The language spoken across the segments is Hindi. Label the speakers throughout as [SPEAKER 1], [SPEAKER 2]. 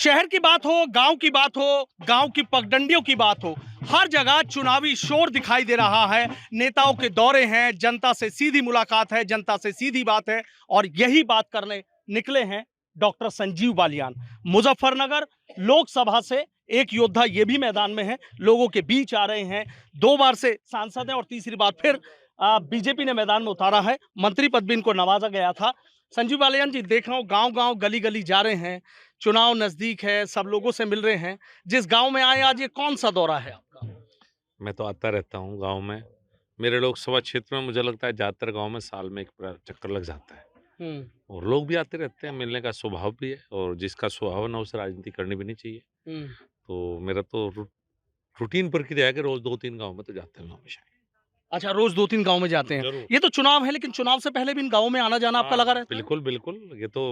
[SPEAKER 1] शहर की बात हो, गांव की बात हो, गांव की पगडंडियों की बात हो, हर जगह चुनावी शोर दिखाई दे रहा है। नेताओं के दौरे हैं, जनता से सीधी मुलाकात है, जनता से सीधी बात है और यही बात करने निकले हैं डॉक्टर संजीव बालियान। मुजफ्फरनगर लोकसभा से एक योद्धा ये भी मैदान में है, लोगों के बीच आ रहे हैं। 2 बार से सांसद हैं और तीसरी बार फिर बीजेपी ने मैदान में उतारा है। मंत्री पद भी इनको नवाजा गया था। संजीव बालियान जी, देख रहा हूँ गांव गांव गली गली जा रहे हैं, चुनाव नजदीक है, सब लोगों से मिल रहे हैं। जिस गांव में आए आज, ये कौन सा दौरा है आपका?
[SPEAKER 2] मैं तो आता रहता हूँ गाँव में। मेरे लोकसभा क्षेत्र में मुझे लगता है ज़्यादातर गाँव में साल में एक बार चक्कर लग जाता है
[SPEAKER 1] हम्म।
[SPEAKER 2] और लोग भी आते रहते हैं, मिलने का स्वभाव भी है और जिसका स्वभाव है ना उसे राजनीति करनी भी नहीं चाहिए।
[SPEAKER 1] हम्म।
[SPEAKER 2] तो मेरा तो रूटीन प्रक्रिया है कि रोज़ 2-3 गाँव में तो जाते हैं हमेशा।
[SPEAKER 1] अच्छा, रोज 2-3 गांव में जाते हैं।
[SPEAKER 2] ज़रूर।
[SPEAKER 1] ये तो चुनाव है, लेकिन चुनाव से पहले भी इन गांवों में आना जाना आपका
[SPEAKER 2] हाँ,
[SPEAKER 1] लगा रहता है?
[SPEAKER 2] बिल्कुल, बिल्कुल। ये तो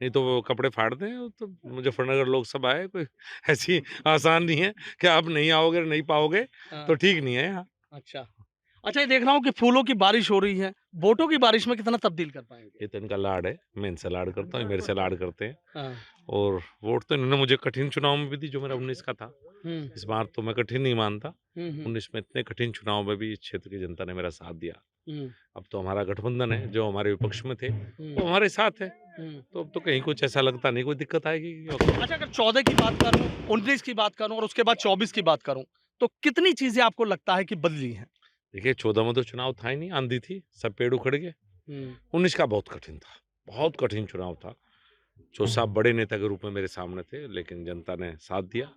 [SPEAKER 2] नहीं तो वो कपड़े फाड़ दें, वो तो मुज़फ्फरनगर लोकसभा है, कोई ऐसी आसान नहीं है कि आप नहीं आओगे, नहीं पाओगे,
[SPEAKER 1] हाँ।
[SPEAKER 2] तो ठीक नहीं है यहाँ।
[SPEAKER 1] अच्छा। अच्छा, ये देख रहा हूँ कि फूलों की बारिश हो रही है। वोटों की बारिश में कितना तब्दील कर पाएंगे?
[SPEAKER 2] ये तो इनका लाड है, मैं इनसे लाड करता हूँ, ये मेरे से लाड करते हैं।
[SPEAKER 1] हाँ।
[SPEAKER 2] और वोट तो इन्होंने मुझे कठिन चुनाव में भी दी, जो मेरा 19 का था।
[SPEAKER 1] हम्म।
[SPEAKER 2] इस बार तो मैं कठिन नहीं मानता।
[SPEAKER 1] हम्म।
[SPEAKER 2] 19 में इतने कठिन चुनाव में भी इस क्षेत्र की जनता ने मेरा साथ दिया।
[SPEAKER 1] हम्म।
[SPEAKER 2] अब तो हमारा गठबंधन है, जो हमारे विपक्ष में थे,
[SPEAKER 1] हम्म।
[SPEAKER 2] वो हमारे साथ है।
[SPEAKER 1] हम्म।
[SPEAKER 2] तो अब तो कहीं कुछ ऐसा लगता नहीं कोई दिक्कत आएगी।
[SPEAKER 1] अच्छा, अगर 14 की बात करूं, 19 की बात करूं और उसके बाद 24 की बात करूं, तो कितनी चीजें आपको लगता है कि बदली हैं?
[SPEAKER 2] देखिए 14 में तो चुनाव था ही नहीं, आंधी थी, सब पेड़ उखड़ गए।
[SPEAKER 1] हम्म।
[SPEAKER 2] 19 का बहुत कठिन था, बहुत कठिन चुनाव था। जो साहब बड़े नेता के रूप में मेरे सामने थे, लेकिन जनता ने साथ दिया।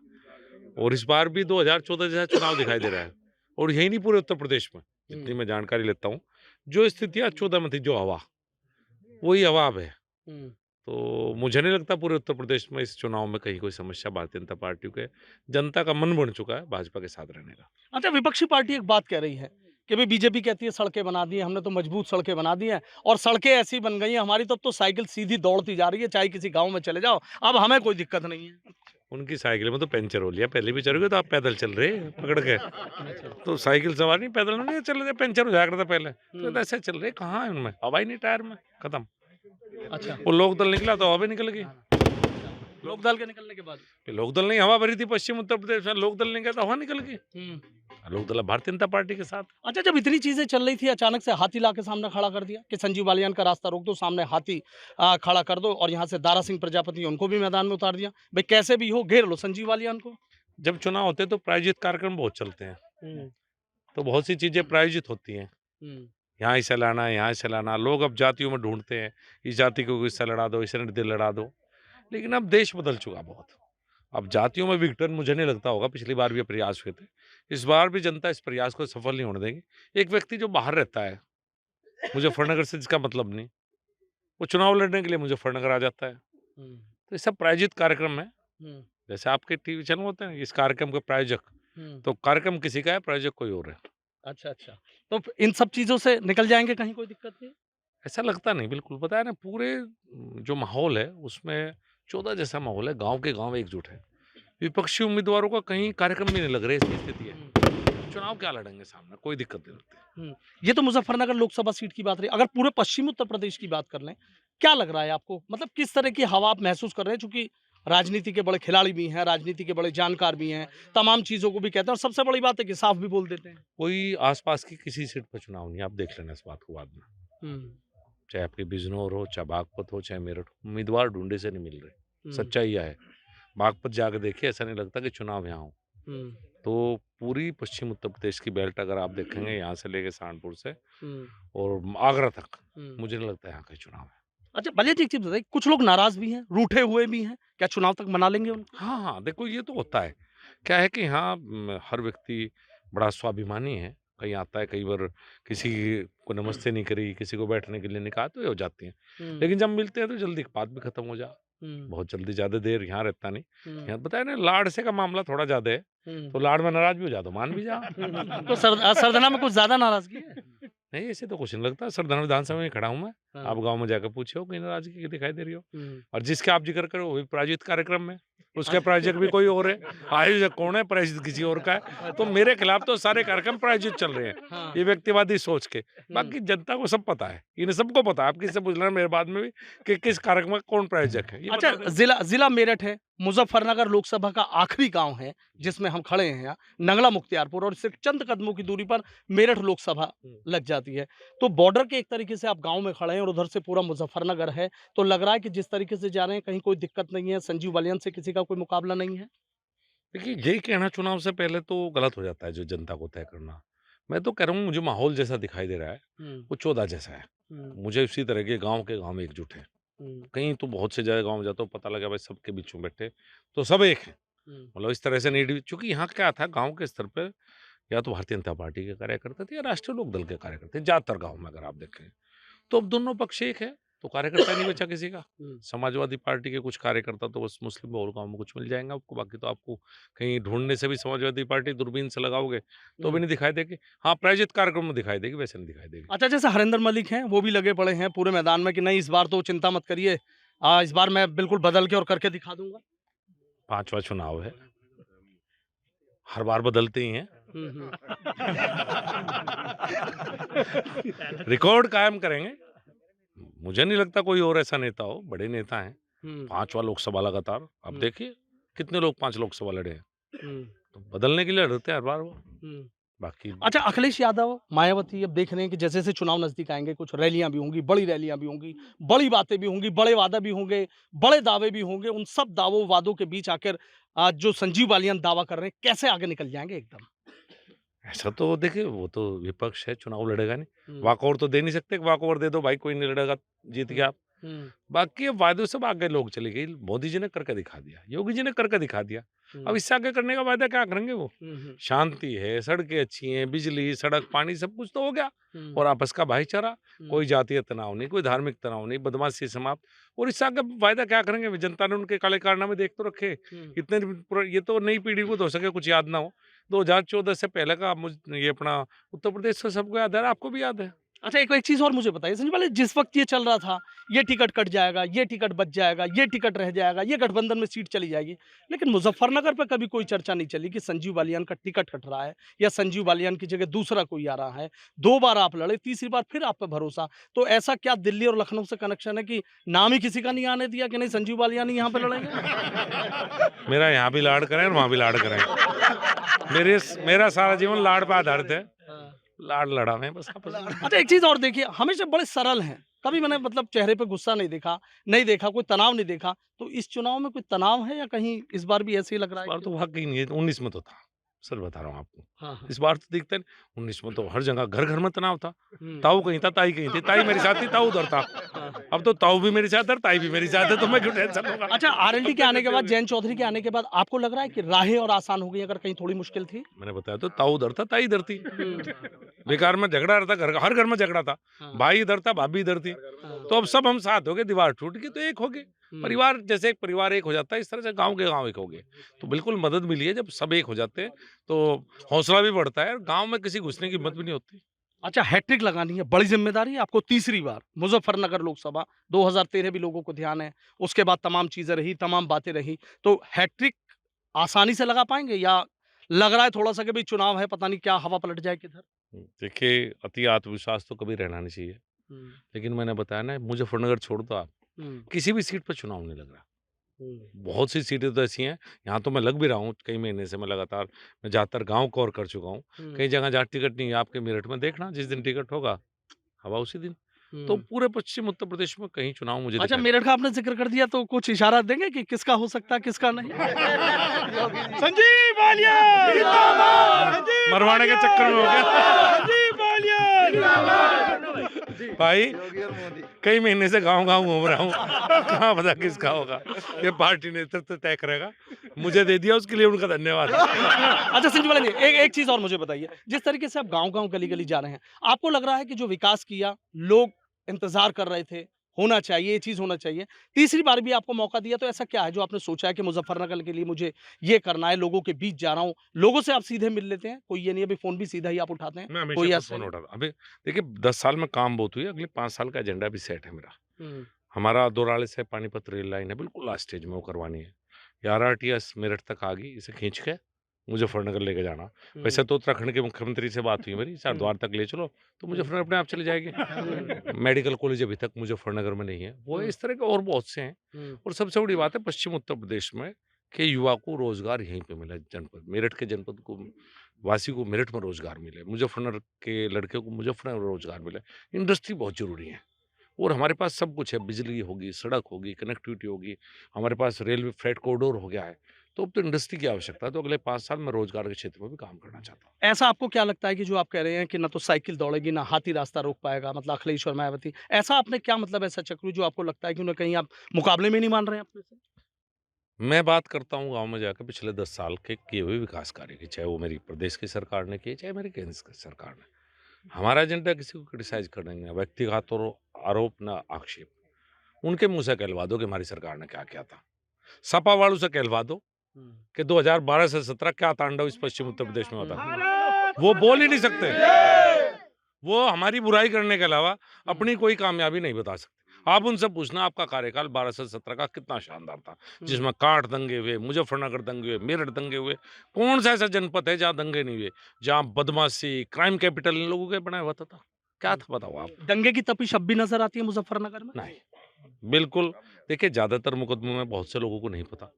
[SPEAKER 2] और इस बार भी 2014 जैसा चुनाव दिखाई दे रहा है और यही नहीं पूरे उत्तर प्रदेश में, जितनी मैं जानकारी लेता हूँ, जो स्थितियाँ 14 में थी, जो हवा, वही हवा अब है।
[SPEAKER 1] हम्म।
[SPEAKER 2] तो मुझे नहीं लगता पूरे उत्तर प्रदेश में इस चुनाव में कहीं कोई समस्या भारतीय जनता पार्टी के जनता का मन बन चुका है भाजपा के साथ रहने का।
[SPEAKER 1] अच्छा, विपक्षी पार्टी एक बात कह रही है कि भाई बीजेपी कहती है सड़कें बना दी हैं, हमने तो मजबूत सड़कें बना दी हैं और सड़कें ऐसी बन गई हैं हमारी, तब तो साइकिल सीधी दौड़ती जा रही है, चाहे किसी गांव में चले जाओ, अब हमें कोई दिक्कत नहीं है।
[SPEAKER 2] उनकी साइकिल में तो पंचर हो लिया, पहले भी चलोगे तो आप पैदल चल रहे पकड़ के।
[SPEAKER 1] अच्छा।
[SPEAKER 2] तो साइकिल सवार नहीं, पैदल नहीं चल रहे, पंचर हो जाया करता पहले, तो
[SPEAKER 1] हम्म।
[SPEAKER 2] ऐसे चल रहे, कहाँ है उनमें हवा ही नहीं, टायर में खत्म।
[SPEAKER 1] अच्छा।
[SPEAKER 2] वो लोक दल निकला तो हवा भी निकल गई।
[SPEAKER 1] लोक दल के निकलने के बाद।
[SPEAKER 2] लोक दल नहीं हवा भरी थी पश्चिम उत्तर प्रदेश में, लोक दल नहीं गया तो हवा निकल गई।
[SPEAKER 1] हम्म।
[SPEAKER 2] लोक दल अब भारतीय जनता पार्टी के साथ।
[SPEAKER 1] अच्छा, जब इतनी चीजें चल रही थी, अचानक से हाथी ला के सामने खड़ा कर दिया कि संजीव बालियान का रास्ता रोक दो, सामने हाथी खड़ा कर दो और यहाँ से दारा सिंह प्रजापति उनको भी मैदान में उतार दिया। भाई कैसे भी हो घेर लो संजीव बालियान को।
[SPEAKER 2] जब चुनाव होते हैं तो प्रायोजित कार्यक्रम बहुत चलते हैं,
[SPEAKER 1] हम्म।
[SPEAKER 2] तो बहुत सी चीजें प्रायोजित होती हैं।
[SPEAKER 1] हम्म।
[SPEAKER 2] यहाँ इसे लाना है, यहाँ इसे लाना, लोग अब जातियों में ढूंढते हैं, इस जाति को इससे लड़ा दो, इसे नृत्य लड़ा दो। लेकिन अब देश बदल चुका बहुत। अब जातियों में विघटन मुझे नहीं लगता होगा, पिछली बार भी ये प्रयास हुए थे, इस बार भी जनता इस प्रयास को सफल नहीं होने देगी। एक व्यक्ति जो बाहर रहता है, मुजफ्फरनगर से जिसका मतलब नहीं, वो चुनाव लड़ने के लिए मुजफ्फरनगर आ जाता है।
[SPEAKER 1] हम्म।
[SPEAKER 2] तो ये सब प्रायोजित कार्यक्रम है।
[SPEAKER 1] हम्म।
[SPEAKER 2] जैसे आपके टीवी चैनल होते हैं, इस कार्यक्रम के प्रायोजक,
[SPEAKER 1] हम्म।
[SPEAKER 2] तो कार्यक्रम किसी का है, प्रायोजक कोई और है।
[SPEAKER 1] अच्छा, अच्छा। तो इन सब चीजों से निकल जाएंगे, कहीं कोई दिक्कत नहीं?
[SPEAKER 2] ऐसा लगता नहीं, बिल्कुल बताया ना, पूरे जो माहौल है उसमें 14 जैसा माहौल है, गाँव के गाँव एकजुट है। विपक्षी उम्मीदवारों का कहीं कार्यक्रम भी नहीं लग रहे, ऐसी स्थिति है। चुनाव क्या लड़ेंगे सामने, कोई दिक्कत नहीं लगती।
[SPEAKER 1] ये तो मुजफ्फरनगर लोकसभा सीट की बात रही। अगर पूरे पश्चिमी उत्तर प्रदेश की बात कर लें, क्या लग रहा है आपको? मतलब किस तरह की हवा आप महसूस कर रहे हैं? चूंकि राजनीति के बड़े खिलाड़ी भी हैं, राजनीति के बड़े जानकार भी हैं, तमाम चीजों को भी कहते हैं और सबसे बड़ी बात है कि साफ भी बोल देते हैं।
[SPEAKER 2] कोई आसपास की किसी सीट पर चुनाव नहीं है, आप देख लेना इस बात को बाद में।
[SPEAKER 1] हम्म।
[SPEAKER 2] चाहे आपके बिजनौर हो, चाहे बागपत हो, चाहे मेरठ हो, उम्मीदवार ढूंढे से नहीं मिल रहे।
[SPEAKER 1] हम्म।
[SPEAKER 2] सच्चाई यह है। बागपत जाकर देखिए, ऐसा नहीं लगता कि चुनाव यहाँ हो।
[SPEAKER 1] हम्म।
[SPEAKER 2] तो पूरी पश्चिम उत्तर प्रदेश की बेल्ट अगर आप देखेंगे, यहाँ से लेके सहारनपुर से
[SPEAKER 1] हम्म।
[SPEAKER 2] और आगरा तक,
[SPEAKER 1] हम्म।
[SPEAKER 2] मुझे नहीं लगता यहाँ का चुनाव है।
[SPEAKER 1] अच्छा, भले जी, एक चीज बताइए, कुछ लोग नाराज भी हैं, रूठे हुए भी हैं, क्या चुनाव तक मना लेंगे उनको?
[SPEAKER 2] हाँ, हाँ, देखो ये तो होता है। क्या है कि यहाँ हर व्यक्ति बड़ा स्वाभिमानी है। कहीं आता है, कई बार किसी को नमस्ते नहीं करी, किसी को बैठने के लिए नहीं कहा, तो ये हो जाती हैं।
[SPEAKER 1] हम्म।
[SPEAKER 2] लेकिन जब मिलते हैं तो जल्दी बात भी खत्म हो जा,
[SPEAKER 1] हम्म।
[SPEAKER 2] बहुत जल्दी, ज़्यादा देर यहाँ रहता नहीं।
[SPEAKER 1] हम्म।
[SPEAKER 2] यहाँ बताया ना, लाड़ से का मामला थोड़ा ज़्यादा है,
[SPEAKER 1] हम्म।
[SPEAKER 2] तो लाड़ में नाराज़ भी हो जा तो मान भी जा।
[SPEAKER 1] तो सरधना में कुछ ज्यादा नाराजगी है?
[SPEAKER 2] नहीं, ऐसे तो कुछ नहीं लगता। सरदार विधानसभा में खड़ा हूँ मैं।
[SPEAKER 1] हाँ।
[SPEAKER 2] आप गाँव में जाकर पूछे हो, कहीं नाराज़गी की दिखाई दे रही हो?
[SPEAKER 1] हम्म।
[SPEAKER 2] और जिसका आप ज़िक्र करो, वो भी प्रायोजित कार्यक्रम में। उसका प्रायोजक भी कोई और है, आयोजक कौन है, प्रायोजित किसी और का है। तो मेरे खिलाफ तो सारे कार्यक्रम प्रायोजित चल रहे हैं,
[SPEAKER 1] हाँ।
[SPEAKER 2] ये व्यक्तिवादी सोच के। बाकी जनता को सब पता है, इन्हें सबको पता है, आप किससे पूछ लेना मेरे बाद में भी कि किस कार्यक्रम का कौन प्रायोजक है। ये
[SPEAKER 1] अच्छा,
[SPEAKER 2] बता दें।
[SPEAKER 1] जिला जिला मेरठ है, मुजफ्फरनगर लोकसभा का आखिरी गांव है जिसमें हम खड़े हैं यहाँ, नंगला मुख्तियारपुर, और सिर्फ चंद कदमों की दूरी पर मेरठ लोकसभा लग जाती है। तो बॉर्डर के एक तरीके से आप गांव में खड़े हैं और उधर से पूरा मुजफ्फरनगर है, तो लग रहा है कि जिस तरीके से जा रहे हैं कहीं कोई दिक्कत नहीं है, संजीव बालियान से किसी का कोई मुकाबला नहीं है?
[SPEAKER 2] देखिए, यही कहना चुनाव से पहले तो गलत हो जाता है जो जनता को तय करना। मैं तो कह रहा हूँ मुझे माहौल जैसा दिखाई दे रहा है,
[SPEAKER 1] हुँ,
[SPEAKER 2] वो चौदा जैसा है।
[SPEAKER 1] हुँ,
[SPEAKER 2] मुझे उसी तरह के गाँव एकजुट हैं।
[SPEAKER 1] हुँ,
[SPEAKER 2] कहीं तो बहुत से जगह गाँव में जाता हूँ, पता लगा भाई सबके बीच में बैठे, तो सब एक हैं।
[SPEAKER 1] हुँ,
[SPEAKER 2] मतलब इस तरह से नहीं चूँकि यहाँ क्या था गाँव के स्तर पे या तो भारतीय जनता पार्टी के कार्यकर्ता थे या राष्ट्रीय लोक दल के कार्यकर्ता थे, ज़्यादातर गाँव में अगर आप देखें। तो अब दोनों पक्ष एक है, तो कार्यकर्ता नहीं बचा किसी का।
[SPEAKER 1] हुँ,
[SPEAKER 2] समाजवादी पार्टी के कुछ कार्यकर्ता तो बस मुस्लिम बहुल गाँव में कुछ मिल जाएँगे आपको, बाकी तो आपको कहीं ढूँढने से भी समाजवादी पार्टी दूरबीन से लगाओगे, तो भी
[SPEAKER 1] हुँ।
[SPEAKER 2] नहीं दिखाई देगी। हाँ, प्रायोजित कार्यक्रम में दिखाई देगी, वैसे नहीं दिखाई देगी।
[SPEAKER 1] अच्छा, जैसे हरिंदर मलिक हैं, वो भी लगे पड़े हैं पूरे मैदान में कि नहीं इस बार तो चिंता मत करिए, इस बार मैं बिल्कुल बदल के और करके दिखा दूँगा।
[SPEAKER 2] 5वाँ चुनाव है, हर बार बदलते ही हैं।
[SPEAKER 1] हुँ, हुँ।
[SPEAKER 2] रिकॉर्ड कायम करेंगे। मुझे नहीं लगता कोई और ऐसा नेता हो, बड़े नेता हैं।
[SPEAKER 1] हुँ,
[SPEAKER 2] 5वाँ लोकसभा लगातार, अब
[SPEAKER 1] हुँ,
[SPEAKER 2] देखिए कितने लोग 5 लोकसभा लड़े हैं।
[SPEAKER 1] हुँ,
[SPEAKER 2] तो बदलने के लिए लड़ते हैं हर बार वो।
[SPEAKER 1] हुँ।
[SPEAKER 2] बाकी
[SPEAKER 1] अच्छा, अखिलेश यादव, मायावती अब देख रहे हैं कि जैसे-जैसे चुनाव नज़दीक आएँगे, कुछ रैलियाँ भी होंगी, बड़ी रैलियाँ भी होंगी, बड़ी बातें भी होंगी, बड़े वादा भी होंगे, बड़े दावे भी होंगे। उन सब दावों वादों के बीच आकर जो संजीव बालियान दावा कर रहे हैं, कैसे आगे निकल जाएँगे एकदम?
[SPEAKER 2] ऐसा तो देखिए वो तो विपक्ष है, चुनाव लड़ेगा नहीं।
[SPEAKER 1] हुँ,
[SPEAKER 2] वॉकओवर तो दे नहीं सकते कि वॉकओवर दे दो भाई कोई नहीं लड़ेगा, जीत
[SPEAKER 1] हुँ,
[SPEAKER 2] गया आप।
[SPEAKER 1] हुँ,
[SPEAKER 2] बाकी अब वादे से आगे लोग चले गए। मोदी जी ने करके दिखा दिया, योगी जी ने करके दिखा दिया। अब
[SPEAKER 1] हुँ,
[SPEAKER 2] इससे आगे करने का वादा क्या करेंगे वो?
[SPEAKER 1] हुँ, हुँ,
[SPEAKER 2] शांति है, सड़कें अच्छी हैं, बिजली, सड़क, पानी सब कुछ तो हो गया
[SPEAKER 1] हुँ,
[SPEAKER 2] और आपस का भाईचारा,
[SPEAKER 1] हुँ,
[SPEAKER 2] कोई जातीय तनाव नहीं, कोई धार्मिक तनाव नहीं, बदमाशी समाप्त और इससे आगे वायदा क्या करेंगे? जनता ने उनके काले कारनामे देख तो रखे।
[SPEAKER 1] हुँ।
[SPEAKER 2] इतने ये तो नई पीढ़ी को तो हो सके कुछ याद ना हो। 2014 से पहले का ये अपना उत्तर प्रदेश का सबको याद है, आपको भी याद है।
[SPEAKER 1] अच्छा, एक चीज़ और मुझे बताइए संजय वाले, जिस वक़्त ये चल रहा था, ये टिकट कट जाएगा, ये टिकट बच जाएगा, ये टिकट रह जाएगा, ये गठबंधन में सीट चली जाएगी। लेकिन मुज़फ्फरनगर पे कभी कोई चर्चा नहीं चली कि संजीव बालियान का टिकट कट रहा है या संजीव बालियान की जगह दूसरा कोई आ रहा है। 2 बार आप लड़े, तीसरी बार फिर आप पे भरोसा। तो ऐसा क्या दिल्ली और लखनऊ से कनेक्शन है कि नाम ही किसी का नहीं आने दिया कि नहीं संजीव बालियान ही यहाँ पे लड़ेंगे?
[SPEAKER 2] मेरा यहाँ भी लाड करें और वहाँ भी लाड करें। मेरा सारा जीवन लाड पे आधारित है।
[SPEAKER 1] हाँ।
[SPEAKER 2] लाड लड़ावे हैं बस आपस में।
[SPEAKER 1] अच्छा, एक चीज़ और देखिए, हमेशा बड़े सरल हैं। कभी मैंने मतलब चेहरे पे गुस्सा नहीं देखा, कोई तनाव नहीं देखा। तो इस चुनाव में कोई तनाव है या कहीं इस बार भी ऐसे ही लग
[SPEAKER 2] इस
[SPEAKER 1] रहा है
[SPEAKER 2] बार
[SPEAKER 1] कि
[SPEAKER 2] तो वाक़ई नहीं है, 19 में तो था। सच बता रहा हूँ आपको।
[SPEAKER 1] हाँ, हाँ।
[SPEAKER 2] इस बार तो दिखता नहीं 19 में तो हर जगह घर-घर में तनाव था।
[SPEAKER 1] हुँ।
[SPEAKER 2] ताऊ कहीं था, ताई कहीं थी। ताई मेरे साथ थी, ताऊ उधर था।
[SPEAKER 1] हाँ।
[SPEAKER 2] अब तो ताऊ भी मेरे साथ है, ताई भी मेरे साथ है, तो मैं क्यों टेंशन लूँगा?
[SPEAKER 1] अच्छा, आरएलडी
[SPEAKER 2] अब
[SPEAKER 1] के
[SPEAKER 2] क्या
[SPEAKER 1] आने के
[SPEAKER 2] कहते
[SPEAKER 1] बाद,
[SPEAKER 2] होगे?
[SPEAKER 1] जयंत चौधरी के आने के बाद आपको लग रहा है कि राहें और आसान हो गई अगर कहीं थोड़ी मुश्किल थी?
[SPEAKER 2] मैंने बताया तो ताऊ उधर था, ताई इधर थी।
[SPEAKER 1] हुँ।
[SPEAKER 2] बेकार में झगड़ा रहता हर घर में झगड़ा था।
[SPEAKER 1] हाँ,
[SPEAKER 2] भाई इधर था, भाभी इधर थी।
[SPEAKER 1] हाँ।
[SPEAKER 2] तो अब सब हम साथ हो गए, दीवार टूट गई तो एक हो गए।
[SPEAKER 1] हुँ।
[SPEAKER 2] परिवार जैसे एक परिवार एक हो जाता है, इस तरह से गाँव के गाँव एक हो गए। तो बिल्कुल मदद मिली है, जब सब एक हो जाते हैं, तो हौसला भी बढ़ता है और गाँव में किसी घुसने की हिम्मत भी नहीं होती।
[SPEAKER 1] अच्छा, हैट्रिक लगानी है, बड़ी ज़िम्मेदारी है आपको तीसरी बार। मुज़फ्फरनगर लोकसभा 2013 भी लोगों को ध्यान है। उसके बाद तमाम चीज़ें रही, तमाम बातें रही। तो हैट्रिक आसानी से लगा पाएँगे या लग रहा है थोड़ा-सा कि भई चुनाव है, पता नहीं क्या हवा पलट जाए किधर?
[SPEAKER 2] देखिए, अति आत्मविश्वास तो कभी रहना नहीं चाहिए।
[SPEAKER 1] हुँ,
[SPEAKER 2] लेकिन मैंने बताया ना, मुज़फ्फरनगर छोड़ दो आप,
[SPEAKER 1] हुँ,
[SPEAKER 2] किसी भी सीट पे चुनाव नहीं लग रहा।
[SPEAKER 1] हुँ,
[SPEAKER 2] बहुत सी सीटें तो ऐसी हैं, यहाँ तो मैं लग भी रहा हूँ, कई महीने से मैं लगातार मैं ज़्यादातर गाँव कवर कर चुका हूँ।
[SPEAKER 1] हुँ,
[SPEAKER 2] कई जगह जहाँ टिकट नहीं है, आपके मेरठ में देखना, जिस दिन टिकट होगा, हवा उसी दिन। तो
[SPEAKER 1] हुँ।
[SPEAKER 2] पूरे पश्चिम उत्तर प्रदेश में कहीं चुनाव मुझे
[SPEAKER 1] अच्छा,
[SPEAKER 2] दिखाई
[SPEAKER 1] मेरठ का आपने ज़िक्र कर दिया तो कुछ इशारा देंगे कि किसका हो सकता है, किसका नहीं? संजीव बालियान जिंदाबाद! संजीव
[SPEAKER 2] मरवाने के चक्कर में हो गया।
[SPEAKER 1] संजीव बालियान जिंदाबाद!
[SPEAKER 2] भाई, कई महीने से गाँव-गाँव घूम रहा हूँ, कहाँ पता किसका होगा। ये पार्टी नेतृत्व तय करेगा। मुझे दे दिया उसके लिए उनका धन्यवाद।
[SPEAKER 1] अच्छा, संजीव बालियान जी, एक एक चीज़ और मुझे बताइए। जिस तरीके से आप गाँव-गाँव, गली-गली जा रहे हैं, आपको लग रहा है कि जो विकास किया, लोग इंतज़ार कर रहे थे, होना चाहिए, ये चीज़ होना चाहिए। तीसरी बार भी आपको मौका दिया तो ऐसा क्या है जो आपने सोचा है कि मुज़फ्फरनगर के लिए मुझे ये करना है, लोगों के बीच जा रहा हूँ। लोगों से आप सीधे मिल लेते हैं? कोई ये नहीं है अभी फ़ोन भी सीधा ही आप उठाते हैं?
[SPEAKER 2] मैं हमेशा
[SPEAKER 1] कोई
[SPEAKER 2] खुद
[SPEAKER 1] ऐसा
[SPEAKER 2] फ़ोन
[SPEAKER 1] नहीं?
[SPEAKER 2] उठाता अभी देखिए 10 साल में काम बहुत हुई है, अगले 5 साल का एजेंडा भी सेट है मेरा।
[SPEAKER 1] हुँ,
[SPEAKER 2] हमारा दोराले से पानीपत रेल लाइन है, बिल्कुल लास्ट स्टेज में वो करवानी है। ये RRTS मेरठ तक आ गई, इसे खींच के मुजफ्फरनगर लेके जाना। वैसे तो उत्तराखंड के मुख्यमंत्री से बात हुई मेरी, चारद्वार तक ले चलो तो मुजफ्फरनगर अपने आप चली जाएगी। मेडिकल कॉलेज अभी तक मुजफ्फरनगर में नहीं है। वो इस तरह के और बहुत से हैं। और सबसे बड़ी बात है पश्चिम उत्तर प्रदेश में कि युवा को रोजगार यहीं पे मिला, जनपद मेरठ के जनपद को वासी को मेरठ में रोजगार मिले, मुजफ्फरनगर के लड़के को मुजफ्फरनगर में रोजगार मिले। इंडस्ट्री बहुत जरूरी है और हमारे पास सब कुछ है, बिजली होगी, सड़क होगी, कनेक्टिविटी होगी, हमारे पास रेलवे फ्रेट कॉरिडोर हो गया है। तो अब तो इंडस्ट्री की आवश्यकता है। तो अगले 5 साल में रोजगार के क्षेत्र में भी काम करना चाहता हूँ।
[SPEAKER 1] ऐसा आपको क्या लगता है कि जो आप कह रहे हैं कि ना तो साइकिल दौड़ेगी ना हाथी रास्ता रोक पाएगा, मतलब अखिलेश और मायावती, ऐसा आपने क्या मतलब ऐसा चक्रू जो आपको लगता है कि उन्हें कहीं आप मुकाबले में नहीं मान रहे हैं अपने से?
[SPEAKER 2] मैं बात करता हूँ गांव में जाकर पिछले 10 साल के किए हुए विकास कार्य की, चाहे वो मेरी प्रदेश की सरकार ने किए, चाहे मेरी केंद्र की सरकार ने। हमारा एजेंडा किसी को क्रिटिसाइज करने नहीं है, व्यक्तिगत और आरोप न आक्षेप। उनके मुंह से कहलवा दो कि हमारी सरकार ने क्या किया था। सपा वालों से कहलवा दो कि 2012 से 17 क्या तांडव इस पश्चिम उत्तर प्रदेश में होता है। वो बोल ही नहीं सकते। वो हमारी बुराई करने के अलावा अपनी कोई कामयाबी नहीं बता सकते। आप उनसे पूछना आपका कार्यकाल 12 से 17 का कितना शानदार था, जिसमें कांठ दंगे हुए, मुजफ्फरनगर दंगे हुए, मेरठ दंगे हुए। कौन सा ऐसा जनपद है जहाँ दंगे नहीं हुए, जहाँ बदमाशी क्राइम कैपिटल इन लोगों के बनाया हुआ था? क्या था बताओ आप?
[SPEAKER 1] दंगे की तपिश अब भी नजर आती है मुजफ्फरनगर में?
[SPEAKER 2] नहीं, बिल्कुल। देखिए, ज्यादातर मुकदमों में बहुत से लोगों को नहीं पता।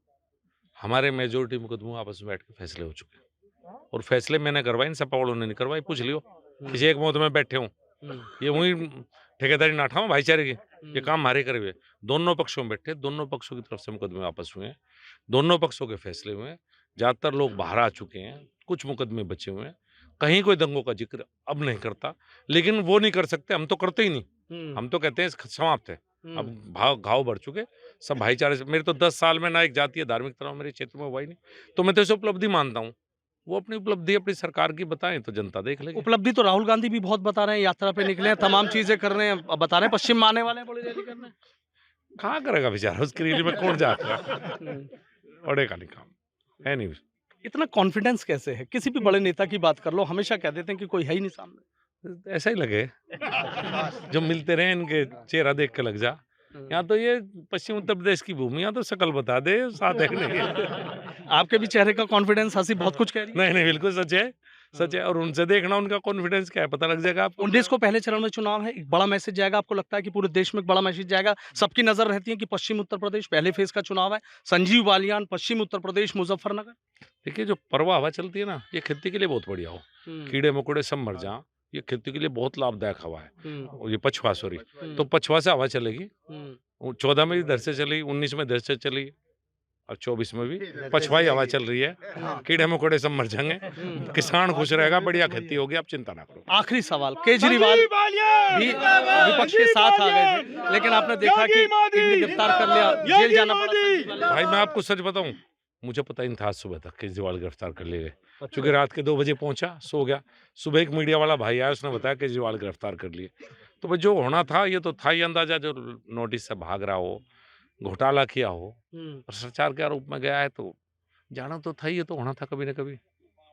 [SPEAKER 2] हमारे मेजोरिटी मुकदमों आपस में बैठ के फैसले हो चुके हैं और फैसले मैंने करवाए, इन सपा वालों ने नहीं करवाए। पूछ लियो किसी एक मौत में बैठे हों, ये वही ठेकेदारी नाठा हूँ भाईचारे की, ये काम हमारे करे हुए। दोनों पक्षों में बैठे, दोनों पक्षों की तरफ से मुकदमे वापस हुए हैं, दोनों पक्षों के फैसले हुए हैं। ज्यादातर लोग बाहर आ चुके हैं, कुछ मुकदमे बचे हुए हैं। कहीं कोई दंगों का जिक्र अब नहीं करता, लेकिन वो नहीं कर सकते, हम तो करते ही नहीं। हम तो कहते हैं समाप्त है, अब घाव बढ़ चुके, सब भाईचारे से। मेरे तो 10 साल में ना एक जातीय धार्मिक तनाव मेरे क्षेत्र में हुआ ही नहीं, तो मैं तो इसे उपलब्धि मानता हूँ। वो अपनी उपलब्धि अपनी सरकार की बताएं तो जनता देख लेगी।
[SPEAKER 1] उपलब्धि तो राहुल गांधी भी बहुत बता रहे हैं, यात्रा पे निकले हैं, तमाम चीजें कर रहे हैं, अब बता रहे हैं पश्चिम में आने वाले हैं, बड़ी रैली कर रहे हैं।
[SPEAKER 2] कहाँ करेगा बेचारा, उसकी रैली में कौन जाएगा? पड़ेगा नहीं, काम है नहीं।
[SPEAKER 1] इतना कॉन्फिडेंस कैसे है? किसी भी बड़े नेता की बात कर लो, हमेशा कह देते हैं कि कोई है ही नहीं सामने।
[SPEAKER 2] ऐसा ही लगे जो मिलते रहे, इनके चेहरा देख के लग जा। यहाँ तो ये पश्चिम उत्तर प्रदेश की भूमि, यहाँ तो शक्ल बता दे, साथ है नहीं।
[SPEAKER 1] आपके भी चेहरे का कॉन्फिडेंस, हंसी बहुत कुछ कह रही है।
[SPEAKER 2] नहीं नहीं, बिल्कुल सच है, सच है। और उनसे देखना उनका कॉन्फिडेंस क्या है, पता लग जाएगा आपको।
[SPEAKER 1] 19 को पहले चरण में चुनाव है, एक बड़ा मैसेज जाएगा। आपको लगता है कि पूरे देश में एक बड़ा मैसेज जाएगा? सबकी नजर रहती है कि पश्चिम उत्तर प्रदेश पहले फेज का चुनाव है, संजीव बालियान, पश्चिम उत्तर प्रदेश, मुजफ्फरनगर।
[SPEAKER 2] देखिए, जो परवा हवा चलती है ना, ये खेती के लिए बहुत बढ़िया हो, कीड़े मकोड़े सब मर जाएं, ये खेती के लिए बहुत लाभदायक हवा है। और ये पछवा, सॉरी, तो पछवा से हवा चलेगी। 14 में इधर से चली, 19 में इधर से चली और 24 में भी पछवाई हवा चल रही है। कीड़े मकोड़े सब मर जाएंगे, किसान खुश रहेगा, बढ़िया खेती होगी, आप चिंता ना करो।
[SPEAKER 1] आखिरी सवाल, केजरीवाल भी विपक्ष के साथ आ गए थे, लेकिन आपने देखा कि इन्हें गिरफ्तार कर लिया, जेल जाना पड़ा।
[SPEAKER 2] भाई मैं आपको सच बताऊं, मुझे पता ही नहीं था सुबह तक केजरीवाल गिरफ्तार कर लिए गए, क्योंकि रात के 2 बजे पहुंचा, सो गया। सुबह एक मीडिया वाला भाई आया, उसने बताया केजरीवाल गिरफ्तार कर लिए। तो भाई जो होना था ये तो था ही अंदाजा, जो नोटिस से भाग रहा हो, घोटाला किया हो, भ्रष्टाचार के आरोप में गया है, तो जाना तो था ही, ये तो होना था कभी ना कभी।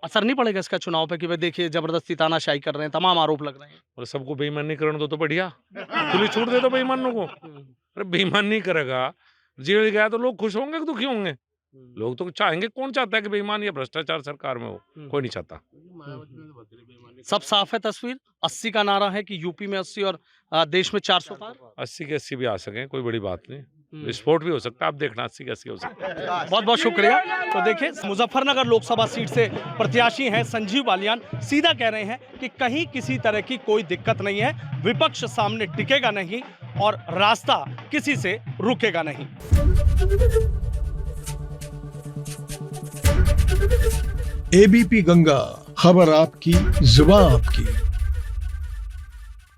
[SPEAKER 1] असर नहीं पड़ेगा इसका चुनाव पे कि भाई देखिए जबरदस्ती तानाशाही कर रहे हैं, तमाम आरोप लग रहे हैं?
[SPEAKER 2] और सबको बेईमानी करने दो तो बढ़िया, खुली छूट दे दो बेईमानों को। अरे बेईमान नहीं करेगा, जेल गया तो लोग खुश होंगे कि दुखी होंगे? लोग तो चाहेंगे, कौन चाहता है कि बेईमान या भ्रष्टाचार सरकार में हो? कोई नहीं चाहता।
[SPEAKER 1] सब साफ है तस्वीर। 80 का नारा है कि यूपी में 80 और देश में 400 पार।
[SPEAKER 2] 80 के 80 भी आ सके, कोई बड़ी बात नहीं, विस्फोट भी हो सकता है, आप देखना 80 के 80 हो सकता है।
[SPEAKER 1] बहुत बहुत शुक्रिया। तो देखिए, मुजफ्फरनगर लोकसभा सीट से प्रत्याशी हैं संजीव बालियान, सीधा कह रहे हैं कि कहीं किसी तरह की कोई दिक्कत नहीं है, विपक्ष सामने टिकेगा नहीं और रास्ता किसी से रुकेगा नहीं।
[SPEAKER 3] एबीपी गंगा, खबर आपकी, जुबान आपकी।